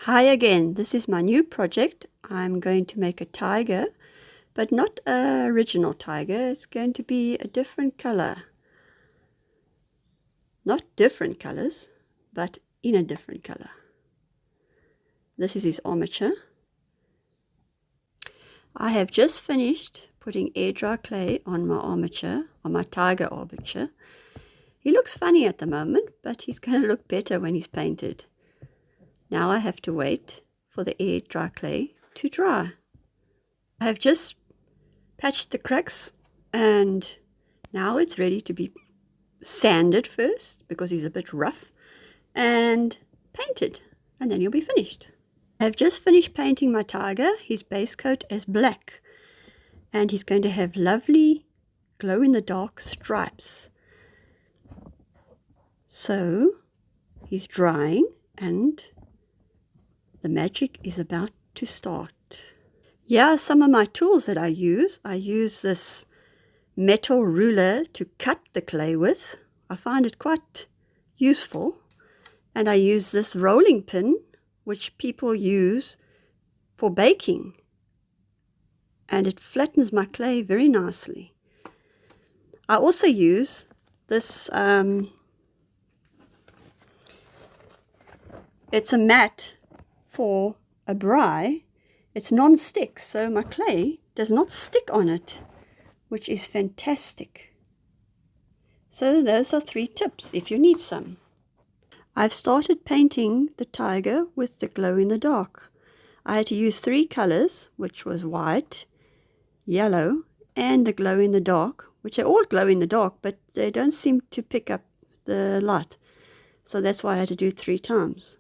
Hi again, this is my new project. I'm going to make a tiger, but not an original tiger. It's going to be a different color. Not different colors, but in a different color. This is his armature. I have just finished putting air dry clay on my armature, on my tiger armature. He looks funny at the moment, but he's going to look better when he's painted. Now I have to wait for the air dry clay to dry. I have just patched the cracks and now it's ready to be sanded first because he's a bit rough and painted, and then he'll be finished. I've just finished painting my tiger. His base coat is black and he's going to have lovely glow-in-the-dark stripes. So he's drying and the magic is about to start. Here are some of my tools that I use. I use this metal ruler to cut the clay with. I find it quite useful. And I use this rolling pin, which people use for baking. And it flattens my clay very nicely. I also use this, it's a mat for a braai. It's non-stick, so my clay does not stick on it, which is fantastic. So those are 3 tips if you need some. I've started painting the tiger with the glow-in-the-dark. I had to use 3 colors, which was white, yellow, and the glow-in-the-dark, which are all glow-in-the-dark, but they don't seem to pick up the light. So that's why I had to do 3 times.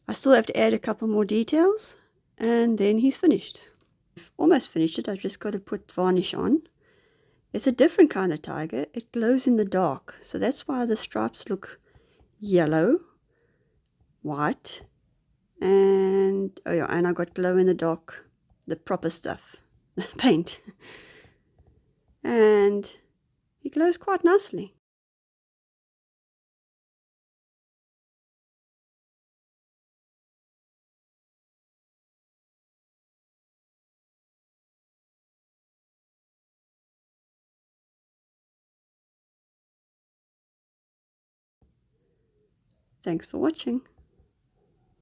I still have to add a couple more details, and then he's finished. I've almost finished it. I've just got to put varnish on. It's a different kind of tiger. It glows in the dark, so that's why the stripes look yellow, white, and oh yeah, and I got glow in the dark, the proper stuff, paint, and he glows quite nicely. Thanks for watching.